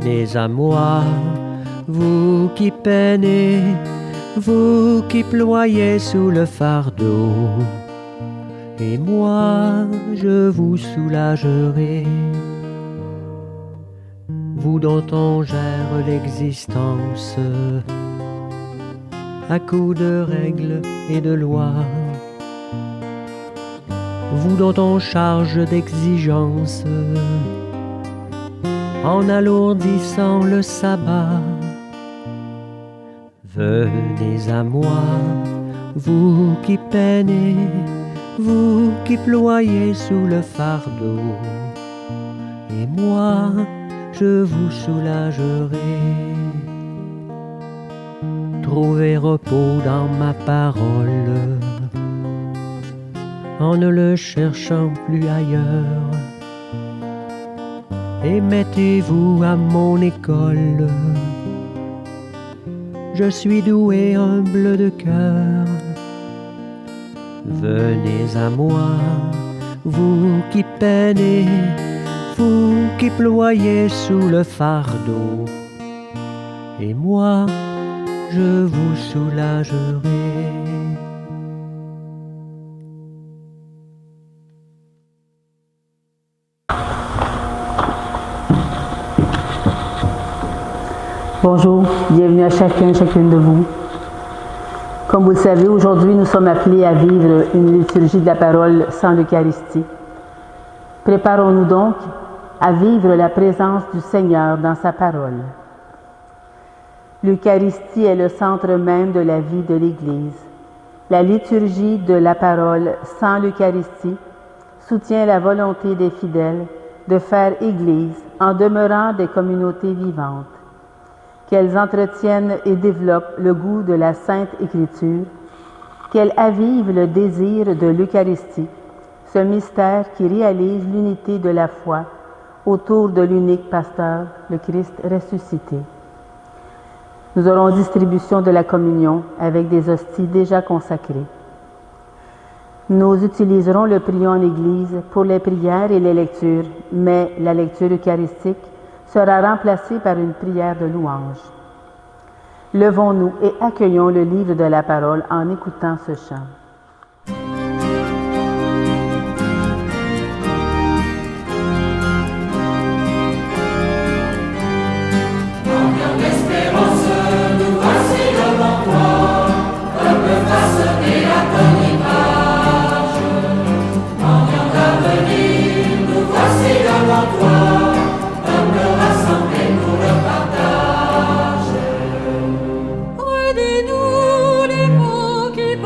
Venez à moi, vous qui peinez, vous qui ployez sous le fardeau, et moi je vous soulagerai. Vous dont on gère l'existence à coups de règles et de lois, vous dont on charge d'exigences en alourdissant le sabbat. Venez à moi, vous qui peinez, vous qui ployez sous le fardeau, et moi je vous soulagerai. Trouvez repos dans ma parole, en ne le cherchant plus ailleurs, et mettez-vous à mon école. Je suis doué, humble de cœur. Venez à moi, vous qui peinez, vous qui ployez sous le fardeau, et moi je vous soulagerai. Bonjour, bienvenue à chacun, chacune de vous. Comme vous le savez, aujourd'hui nous sommes appelés à vivre une liturgie de la parole sans l'Eucharistie. Préparons-nous donc à vivre la présence du Seigneur dans sa parole. L'Eucharistie est le centre même de la vie de l'Église. La liturgie de la parole sans l'Eucharistie soutient la volonté des fidèles de faire Église en demeurant des communautés vivantes, qu'elles entretiennent et développent le goût de la Sainte Écriture, qu'elles avivent le désir de l'Eucharistie, ce mystère qui réalise l'unité de la foi autour de l'unique pasteur, le Christ ressuscité. Nous aurons distribution de la communion avec des hosties déjà consacrées. Nous utiliserons le prion en Église pour les prières et les lectures, mais la lecture eucharistique sera remplacée par une prière de louange. Levons-nous et accueillons le livre de la parole en écoutant ce chant. Aidez-nous les mots qui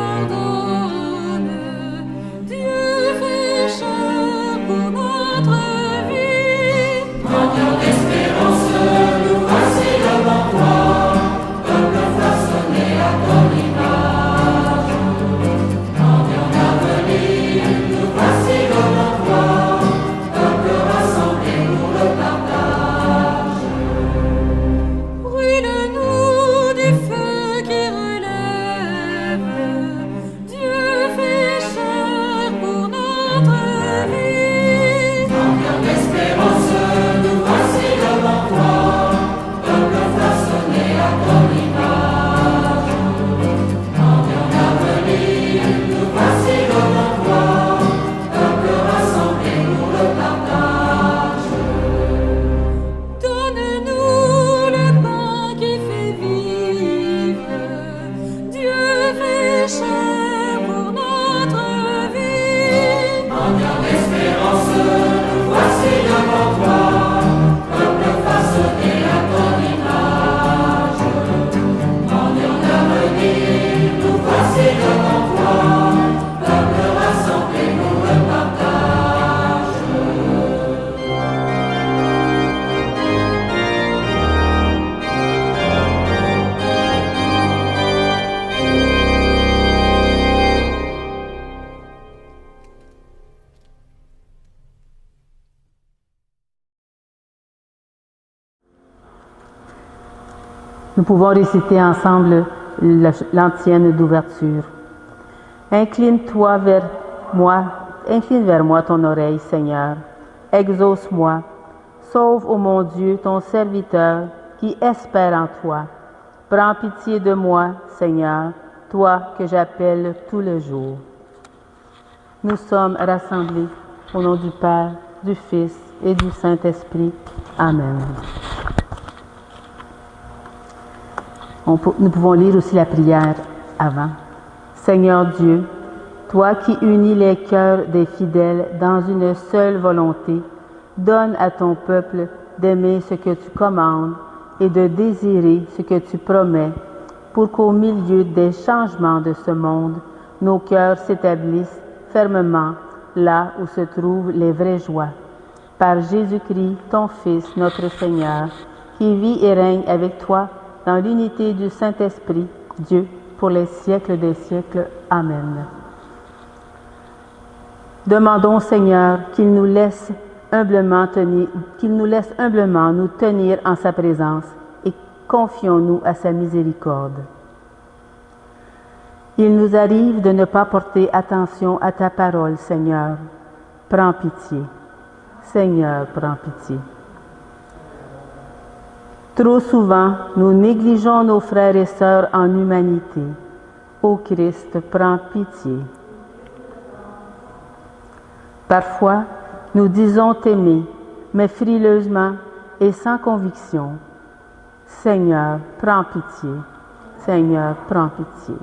Nous pouvons réciter ensemble l'antienne d'ouverture. Incline-toi vers moi ton oreille, Seigneur. Exauce-moi. Sauve, ô mon Dieu, ton serviteur qui espère en toi. Prends pitié de moi, Seigneur, toi que j'appelle tous les jours. Nous sommes rassemblés au nom du Père, du Fils et du Saint-Esprit. Amen. Nous pouvons lire aussi la prière avant. Seigneur Dieu, toi qui unis les cœurs des fidèles dans une seule volonté, donne à ton peuple d'aimer ce que tu commandes et de désirer ce que tu promets, pour qu'au milieu des changements de ce monde, nos cœurs s'établissent fermement là où se trouvent les vraies joies. Par Jésus-Christ, ton Fils, notre Seigneur, qui vit et règne avec toi dans l'unité du Saint-Esprit, Dieu, pour les siècles des siècles. Amen. Demandons au Seigneur qu'il nous laisse humblement nous tenir en sa présence et confions-nous à sa miséricorde. Il nous arrive de ne pas porter attention à ta parole, Seigneur. Prends pitié. Seigneur, prends pitié. Trop souvent, nous négligeons nos frères et sœurs en humanité. Ô Christ, prends pitié. Parfois, nous disons t'aimer, mais frileusement et sans conviction. Seigneur, prends pitié. Seigneur, prends pitié.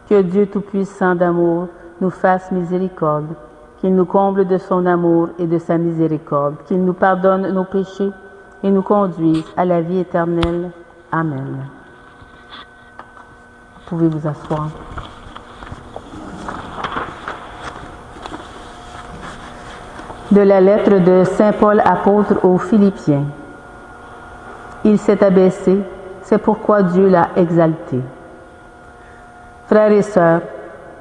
Que Dieu Tout-Puissant d'amour nous fasse miséricorde, qu'il nous comble de son amour et de sa miséricorde, qu'il nous pardonne nos péchés et nous conduise à la vie éternelle. Amen. Vous pouvez vous asseoir. De la lettre de Saint Paul apôtre aux Philippiens. Il s'est abaissé, c'est pourquoi Dieu l'a exalté. Frères et sœurs,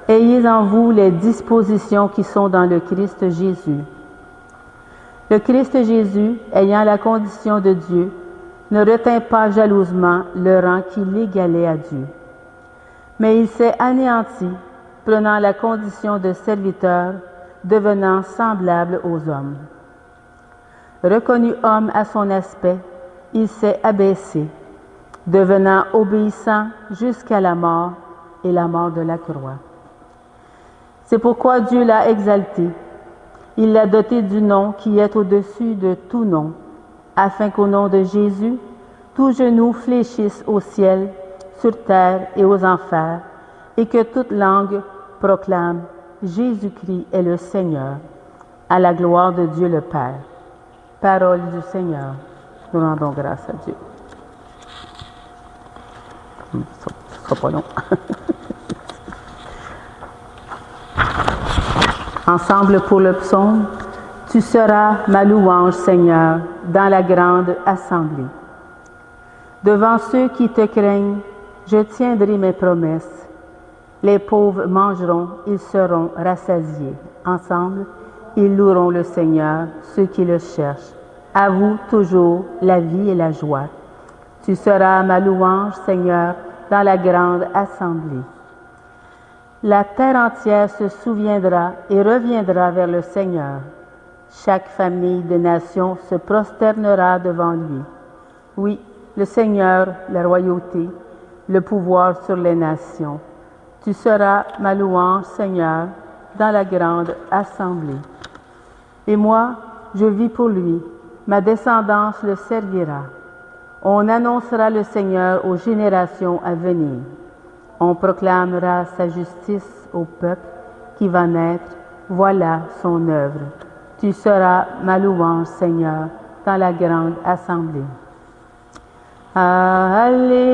ayez en vous les dispositions qui sont dans le Christ Jésus. Le Christ Jésus, ayant la condition de Dieu, ne retint pas jalousement le rang qui l'égalait à Dieu. Mais il s'est anéanti, prenant la condition de serviteur, devenant semblable aux hommes. Reconnu homme à son aspect, il s'est abaissé, devenant obéissant jusqu'à la mort et la mort de la croix. C'est pourquoi Dieu l'a exalté. Il l'a doté du nom qui est au-dessus de tout nom, afin qu'au nom de Jésus, tout genou fléchisse au ciel, sur terre et aux enfers, et que toute langue proclame Jésus-Christ est le Seigneur, à la gloire de Dieu le Père. Parole du Seigneur. Nous rendons grâce à Dieu. Ce ne sera pas long. Ensemble pour le psaume, tu seras ma louange, Seigneur, dans la grande assemblée. Devant ceux qui te craignent, je tiendrai mes promesses. Les pauvres mangeront, ils seront rassasiés. Ensemble, ils loueront le Seigneur, ceux qui le cherchent. À vous toujours la vie et la joie. Tu seras ma louange, Seigneur, dans la grande assemblée. La terre entière se souviendra et reviendra vers le Seigneur. Chaque famille de nations se prosternera devant lui. Oui, le Seigneur, la royauté, le pouvoir sur les nations. Tu seras ma louange, Seigneur, dans la grande assemblée. Et moi, je vis pour lui, ma descendance le servira. On annoncera le Seigneur aux générations à venir. On proclamera sa justice au peuple qui va naître. Voilà son œuvre. Tu seras ma louange, Seigneur, dans la grande assemblée. Alléluia,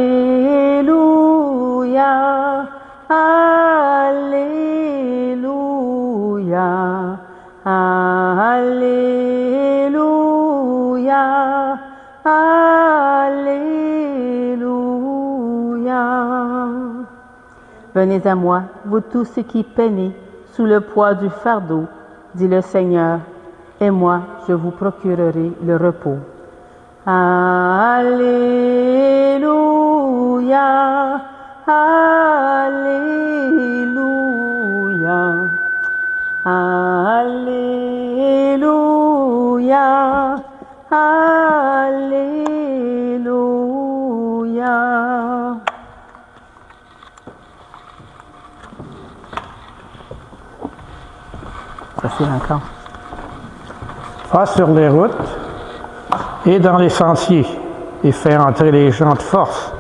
Alléluia, Alléluia, Alléluia. Venez à moi, vous tous ceux qui peinez sous le poids du fardeau, dit le Seigneur, et moi je vous procurerai le repos. Alléluia, Alléluia, Alléluia, Alléluia. Facile encore. Va sur les routes et dans les sentiers, et fais entrer les gens de force,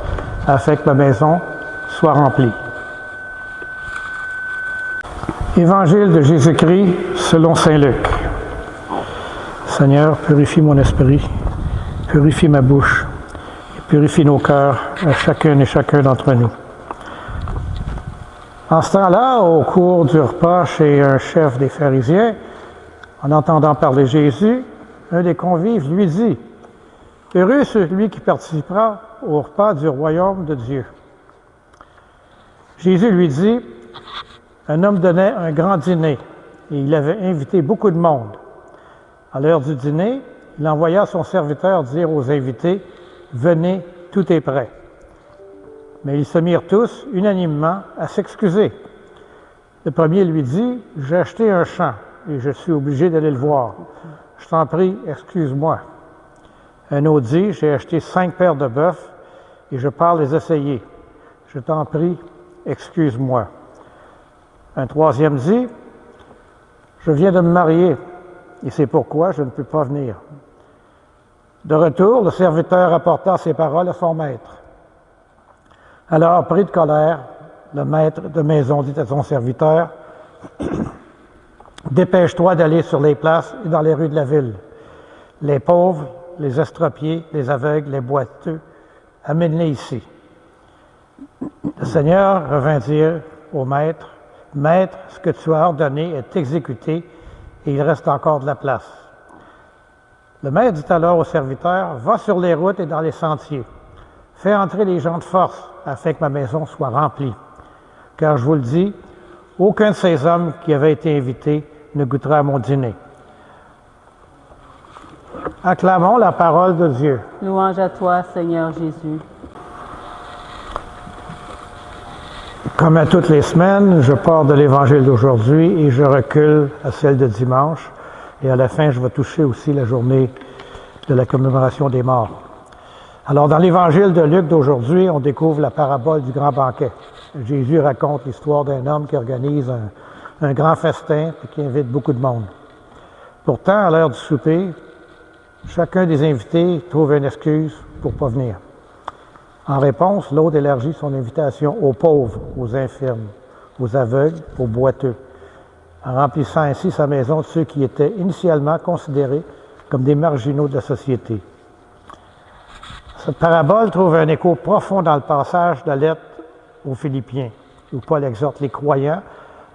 afin que ma maison soit remplie. Évangile de Jésus-Christ selon saint Luc. Seigneur, purifie mon esprit, purifie ma bouche, et purifie nos cœurs à chacun et chacun d'entre nous. En ce temps-là, au cours du repas chez un chef des pharisiens, en entendant parler Jésus, un des convives lui dit « Heureux celui qui participera au repas du royaume de Dieu. » Jésus lui dit « Un homme donnait un grand dîner et il avait invité beaucoup de monde. À l'heure du dîner, il envoya son serviteur dire aux invités « Venez, tout est prêt. » Mais ils se mirent tous unanimement à s'excuser. Le premier lui dit « J'ai acheté un champ et je suis obligé d'aller le voir. Je t'en prie, excuse-moi. » Un autre dit « J'ai acheté 5 paires de bœufs et je pars les essayer. Je t'en prie, excuse-moi. » Un troisième dit « Je viens de me marier et c'est pourquoi je ne peux pas venir. » De retour, le serviteur apporta ces paroles à son maître. Alors, pris de colère, le maître de maison dit à son serviteur « Dépêche-toi d'aller sur les places et dans les rues de la ville. Les pauvres, les estropiés, les aveugles, les boiteux, amène-les ici. » Le Seigneur revint dire au maître « Maître, ce que tu as ordonné est exécuté et il reste encore de la place. » Le maître dit alors au serviteur « Va sur les routes et dans les sentiers. Fais entrer les gens de force, afin que ma maison soit remplie. Car je vous le dis, aucun de ces hommes qui avaient été invités ne goûtera à mon dîner. » Acclamons la parole de Dieu. Louange à toi, Seigneur Jésus. Comme à toutes les semaines, je pars de l'Évangile d'aujourd'hui et je recule à celle de dimanche. Et à la fin, je vais toucher aussi la journée de la commémoration des morts. Alors, dans l'Évangile de Luc d'aujourd'hui, on découvre la parabole du grand banquet. Jésus raconte l'histoire d'un homme qui organise un grand festin et qui invite beaucoup de monde. Pourtant, à l'heure du souper, chacun des invités trouve une excuse pour ne pas venir. En réponse, l'autre élargit son invitation aux pauvres, aux infirmes, aux aveugles, aux boiteux, en remplissant ainsi sa maison de ceux qui étaient initialement considérés comme des marginaux de la société. Cette parabole trouve un écho profond dans le passage de la lettre aux Philippiens, où Paul exhorte les croyants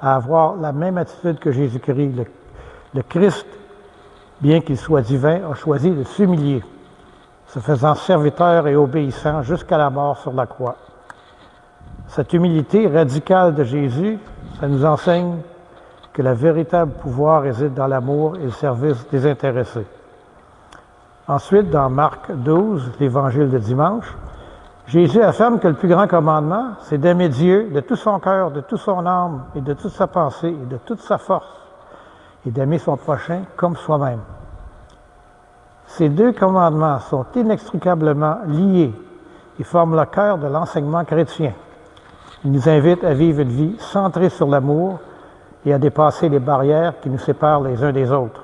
à avoir la même attitude que Jésus-Christ. Le Christ, bien qu'il soit divin, a choisi de s'humilier, se faisant serviteur et obéissant jusqu'à la mort sur la croix. Cette humilité radicale de Jésus, ça nous enseigne que le véritable pouvoir réside dans l'amour et le service désintéressé. Ensuite, dans Marc 12, l'Évangile de dimanche, Jésus affirme que le plus grand commandement, c'est d'aimer Dieu de tout son cœur, de toute son âme et de toute sa pensée et de toute sa force, et d'aimer son prochain comme soi-même. Ces deux commandements sont inextricablement liés et forment le cœur de l'enseignement chrétien. Ils nous invitent à vivre une vie centrée sur l'amour et à dépasser les barrières qui nous séparent les uns des autres.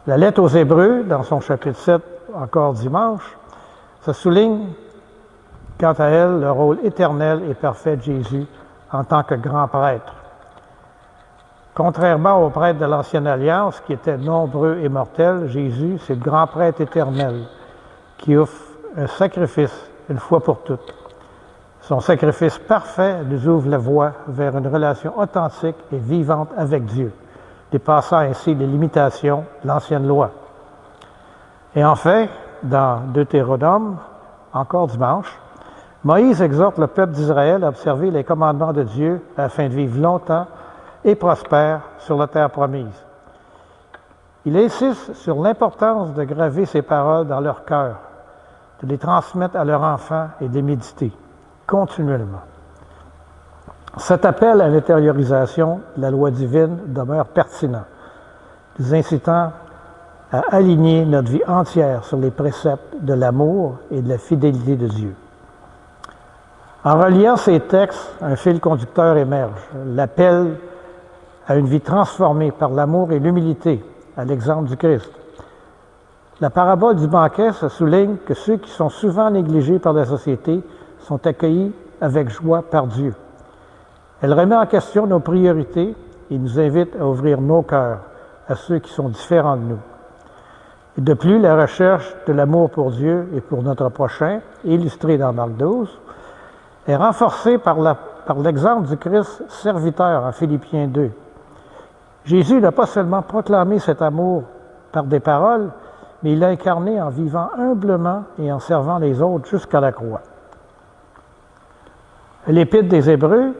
La lettre aux Hébreux, dans son chapitre 7, encore dimanche, ça souligne, quant à elle, le rôle éternel et parfait de Jésus en tant que grand prêtre. Contrairement aux prêtres de l'Ancienne Alliance, qui étaient nombreux et mortels, Jésus, c'est le grand prêtre éternel qui offre un sacrifice une fois pour toutes. Son sacrifice parfait nous ouvre la voie vers une relation authentique et vivante avec Dieu, dépassant ainsi les limitations de l'ancienne loi. Et enfin, dans Deutéronome, encore dimanche, Moïse exhorte le peuple d'Israël à observer les commandements de Dieu afin de vivre longtemps et prospère sur la terre promise. Il insiste sur l'importance de graver ces paroles dans leur cœur, de les transmettre à leurs enfants et de les méditer continuellement. Cet appel à l'intériorisation de la loi divine demeure pertinent, nous incitant à aligner notre vie entière sur les préceptes de l'amour et de la fidélité de Dieu. En reliant ces textes, un fil conducteur émerge, l'appel à une vie transformée par l'amour et l'humilité, à l'exemple du Christ. La parabole du banquet se souligne que ceux qui sont souvent négligés par la société sont accueillis avec joie par Dieu. Elle remet en question nos priorités et nous invite à ouvrir nos cœurs à ceux qui sont différents de nous. Et de plus, la recherche de l'amour pour Dieu et pour notre prochain, illustrée dans Marc 12, est renforcée par l'exemple du Christ serviteur en Philippiens 2. Jésus n'a pas seulement proclamé cet amour par des paroles, mais il l'a incarné en vivant humblement et en servant les autres jusqu'à la croix. L'Épître des Hébreux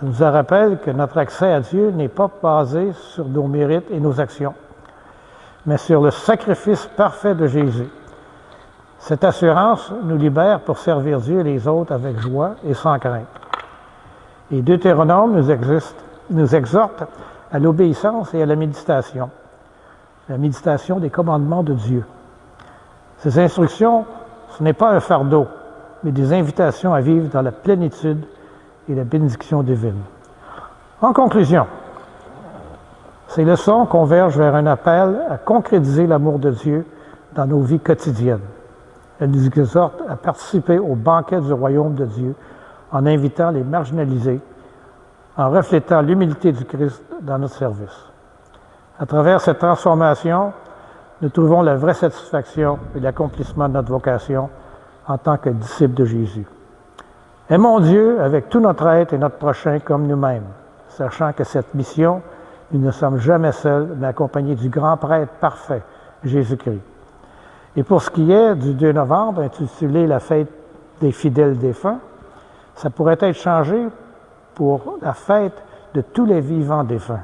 nous rappelle que notre accès à Dieu n'est pas basé sur nos mérites et nos actions, mais sur le sacrifice parfait de Jésus. Cette assurance nous libère pour servir Dieu et les autres avec joie et sans crainte. Et Deutéronome nous exhorte à l'obéissance et à la méditation des commandements de Dieu. Ces instructions, ce n'est pas un fardeau, mais des invitations à vivre dans la plénitude et la bénédiction divine. En conclusion, ces leçons convergent vers un appel à concrétiser l'amour de Dieu dans nos vies quotidiennes. Elles nous exhortent à participer au banquet du royaume de Dieu en invitant les marginalisés, en reflétant l'humilité du Christ dans notre service. À travers cette transformation, nous trouvons la vraie satisfaction et l'accomplissement de notre vocation en tant que disciples de Jésus. Aimons Dieu avec tout notre être et notre prochain comme nous-mêmes, sachant que cette mission, nous ne sommes jamais seuls, mais accompagnés du grand prêtre parfait, Jésus-Christ. Et pour ce qui est du 2 novembre, intitulé la fête des fidèles défunts, ça pourrait être changé pour la fête de tous les vivants défunts.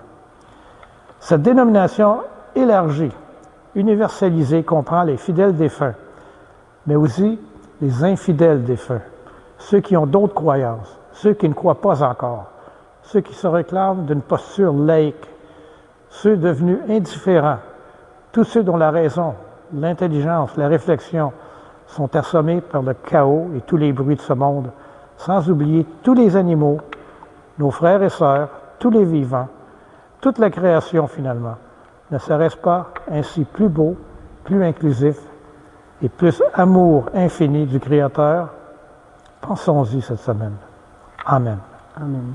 Cette dénomination élargie, universalisée, comprend les fidèles défunts, mais aussi les infidèles défunts, ceux qui ont d'autres croyances, ceux qui ne croient pas encore, ceux qui se réclament d'une posture laïque, ceux devenus indifférents, tous ceux dont la raison, l'intelligence, la réflexion sont assommés par le chaos et tous les bruits de ce monde, sans oublier tous les animaux, nos frères et sœurs, tous les vivants, toute la création finalement. Ne serait-ce pas ainsi plus beau, plus inclusif et plus amour infini du Créateur? Pensons-y cette semaine. Amen. Amen.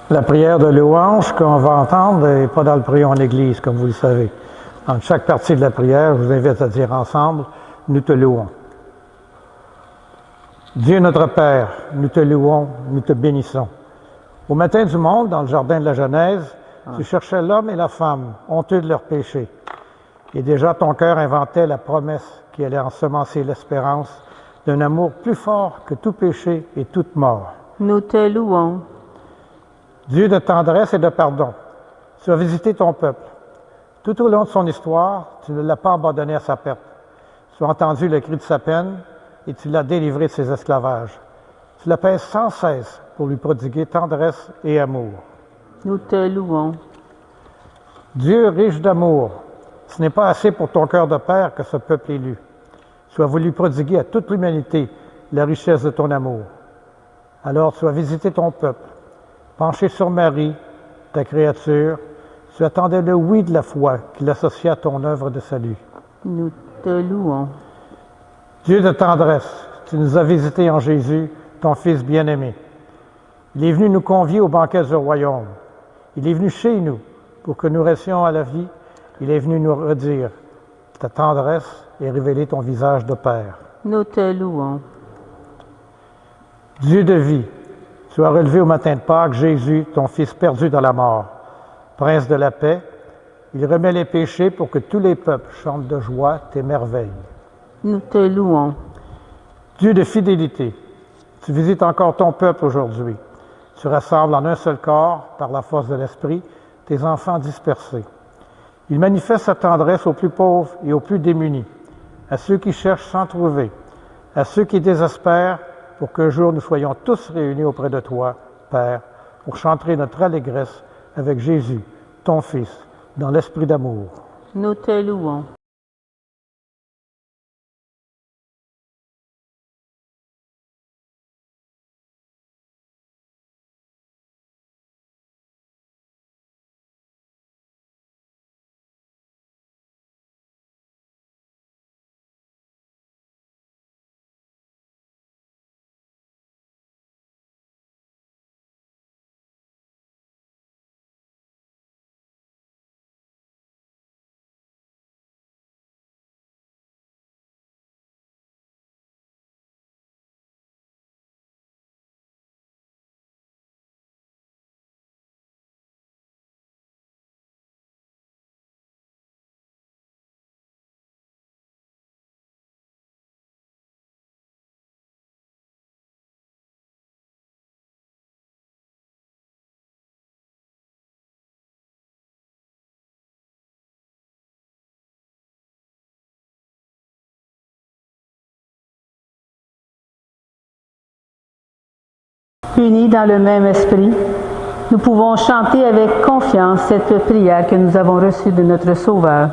La prière de louange qu'on va entendre n'est pas dans le prion en Église, comme vous le savez. Dans chaque partie de la prière, je vous invite à dire ensemble, nous te louons. Dieu notre Père, nous te louons, nous te bénissons. Au matin du monde, dans le jardin de la Genèse, tu cherchais l'homme et la femme, honteux de leurs péchés. Et déjà ton cœur inventait la promesse qui allait ensemencer l'espérance d'un amour plus fort que tout péché et toute mort. Nous te louons. Dieu de tendresse et de pardon, tu as visité ton peuple. Tout au long de son histoire, tu ne l'as pas abandonné à sa perte. Tu as entendu le cri de sa peine et tu l'as délivré de ses esclavages. Tu l'appelles sans cesse pour lui prodiguer tendresse et amour. Nous te louons. Dieu riche d'amour, ce n'est pas assez pour ton cœur de père que ce peuple élu. Tu as voulu prodiguer à toute l'humanité la richesse de ton amour. Alors tu as visité ton peuple, penché sur Marie, ta créature, tu attendais le oui de la foi qui l'associe à ton œuvre de salut. Nous te louons. Dieu de tendresse, tu nous as visités en Jésus, ton Fils bien-aimé. Il est venu nous convier au banquet du royaume. Il est venu chez nous pour que nous restions à la vie. Il est venu nous redire ta tendresse et révéler ton visage de Père. Nous te louons. Dieu de vie, tu as relevé au matin de Pâques Jésus, ton Fils perdu dans la mort. Prince de la paix, il remet les péchés pour que tous les peuples chantent de joie tes merveilles. Nous te louons. Dieu de fidélité, tu visites encore ton peuple aujourd'hui. Tu rassembles en un seul corps, par la force de l'Esprit, tes enfants dispersés. Il manifeste sa tendresse aux plus pauvres et aux plus démunis, à ceux qui cherchent sans trouver, à ceux qui désespèrent, pour qu'un jour nous soyons tous réunis auprès de toi, Père, pour chanter notre allégresse avec Jésus, ton Fils, dans l'esprit d'amour. Nous te louons. Unis dans le même esprit, nous pouvons chanter avec confiance cette prière que nous avons reçue de notre Sauveur.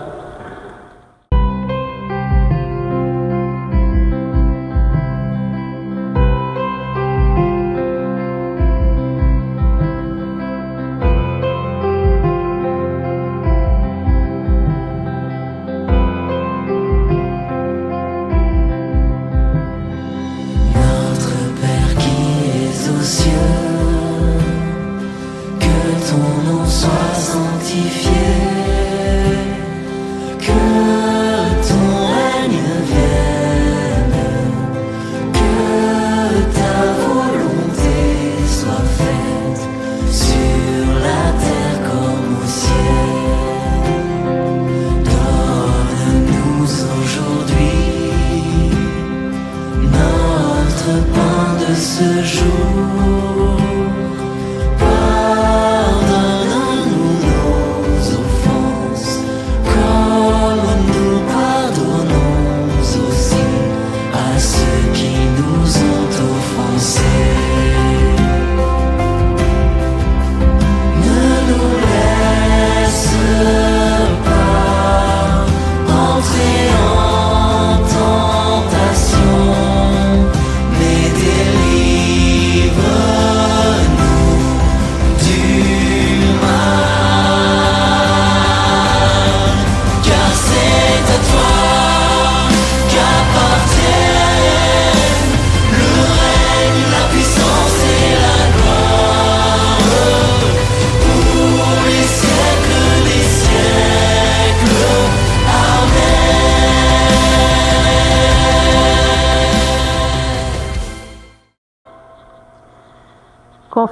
Soit sanctifié,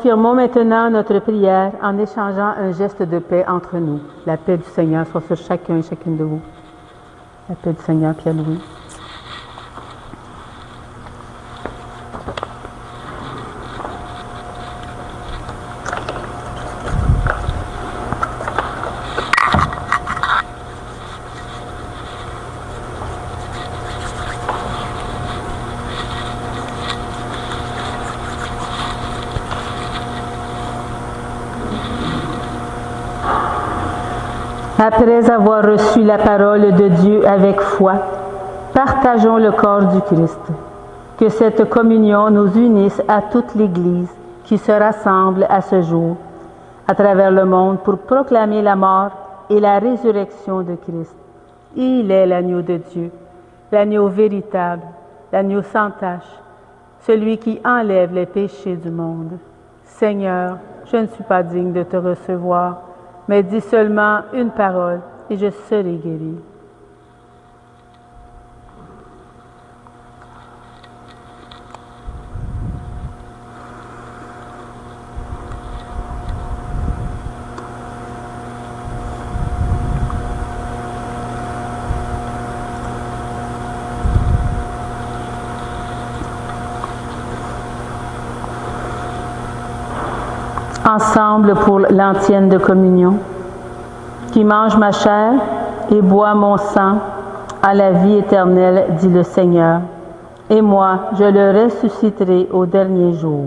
confirmons maintenant notre prière en échangeant un geste de paix entre nous. La paix du Seigneur soit sur chacun et chacune de vous. La paix du Seigneur, Pierre-Louis. Après avoir reçu la parole de Dieu avec foi, partageons le corps du Christ. Que cette communion nous unisse à toute l'Église qui se rassemble à ce jour, à travers le monde, pour proclamer la mort et la résurrection de Christ. Il est l'agneau de Dieu, l'agneau véritable, l'agneau sans tache, celui qui enlève les péchés du monde. Seigneur, je ne suis pas digne de te recevoir, mais dis seulement une parole et je serai guéri. Ensemble pour l'antienne de communion. Qui mange ma chair et boit mon sang à la vie éternelle, dit le Seigneur, et moi je le ressusciterai au dernier jour.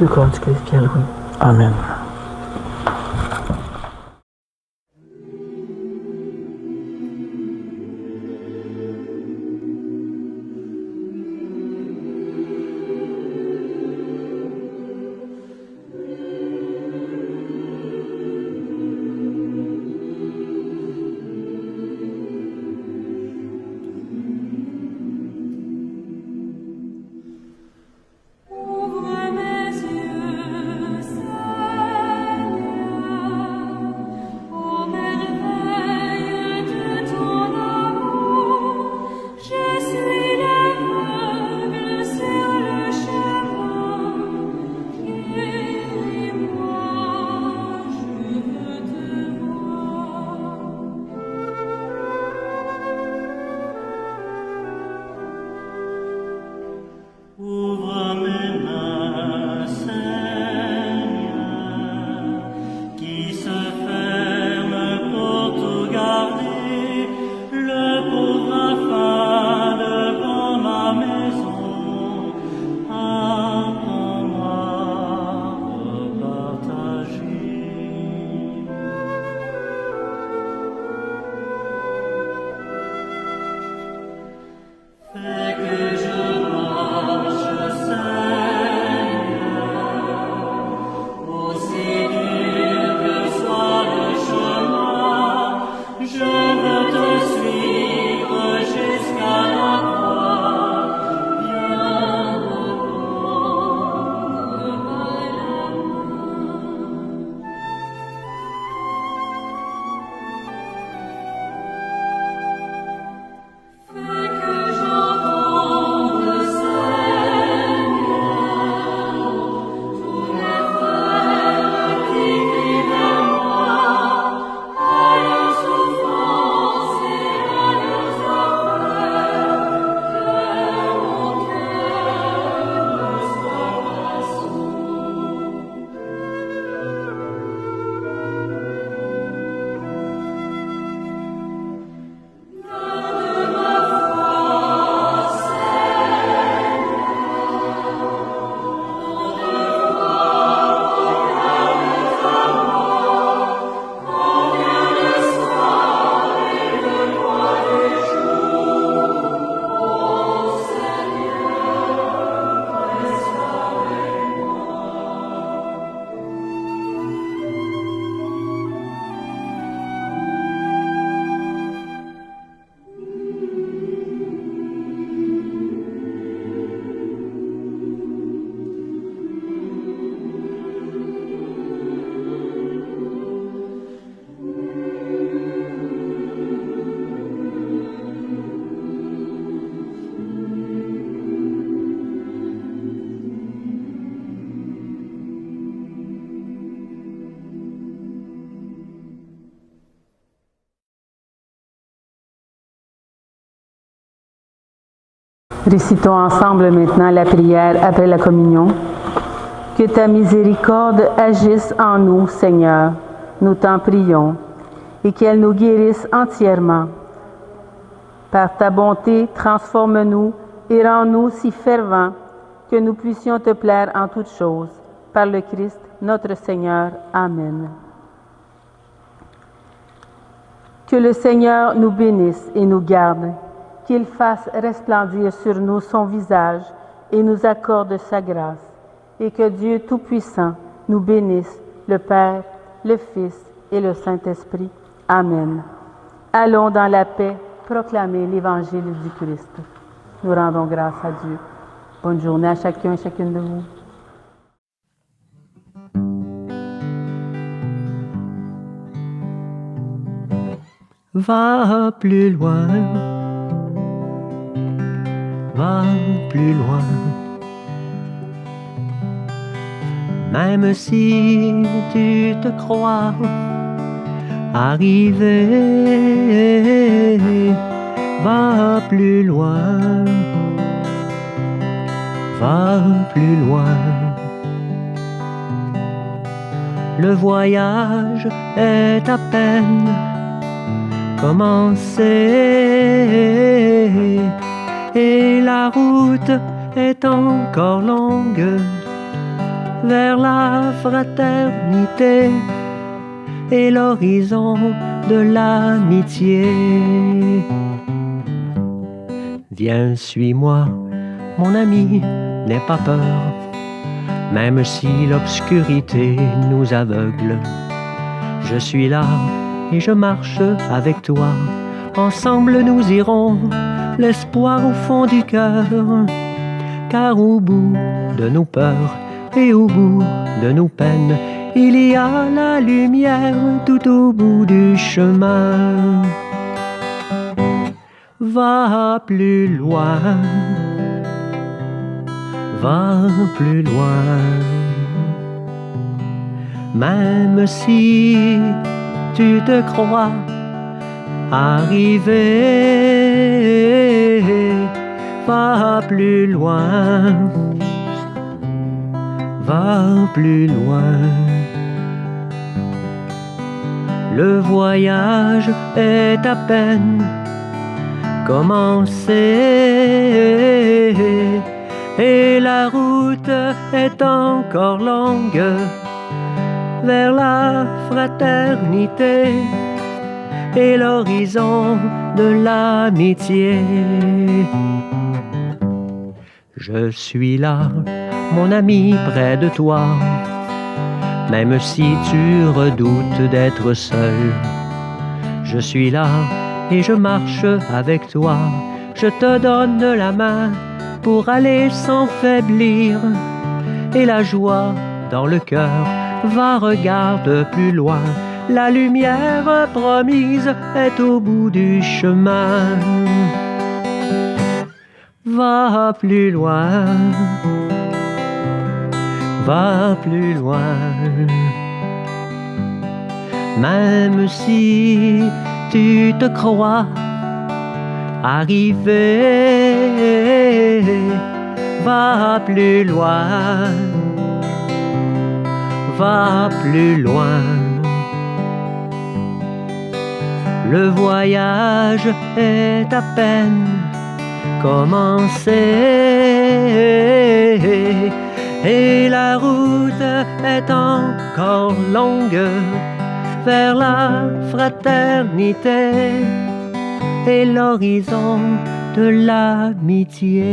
Le corps du Christ, Pierre-Louis. Amen. Ouvre mes yeux, Seigneur. Récitons ensemble maintenant la prière après la communion. Que ta miséricorde agisse en nous, Seigneur, nous t'en prions, et qu'elle nous guérisse entièrement. Par ta bonté, transforme-nous et rends-nous si fervents que nous puissions te plaire en toutes choses. Par le Christ, notre Seigneur. Amen. Que le Seigneur nous bénisse et nous garde, qu'il fasse resplendir sur nous son visage et nous accorde sa grâce, et que Dieu Tout-Puissant nous bénisse, le Père, le Fils et le Saint-Esprit. Amen. Allons dans la paix proclamer l'Évangile du Christ. Nous rendons grâce à Dieu. Bonne journée à chacun et chacune de vous. Va plus loin, va plus loin. Même si tu te crois arrivé, va plus loin, va plus loin. Le voyage est à peine commencé et la route est encore longue vers la fraternité et l'horizon de l'amitié. Viens, suis-moi, mon ami, n'aie pas peur, même si l'obscurité nous aveugle. Je suis là et je marche avec toi. Ensemble nous irons, l'espoir au fond du cœur, car au bout de nos peurs et au bout de nos peines, il y a la lumière tout au bout du chemin. Va plus loin, va plus loin. Même si tu te crois arrivé, va plus loin, va plus loin. Le voyage est à peine commencé et la route est encore longue vers la fraternité et l'horizon de l'amitié. Je suis là, mon ami, près de toi, même si tu redoutes d'être seul. Je suis là et je marche avec toi. Je te donne la main pour aller sans faiblir. Et la joie dans le cœur, va, regarde plus loin. La lumière promise est au bout du chemin. Va plus loin, va plus loin. Même si tu te crois arrivé, va plus loin, va plus loin. Le voyage est à peine commencé et la route est encore longue vers la fraternité et l'horizon de l'amitié.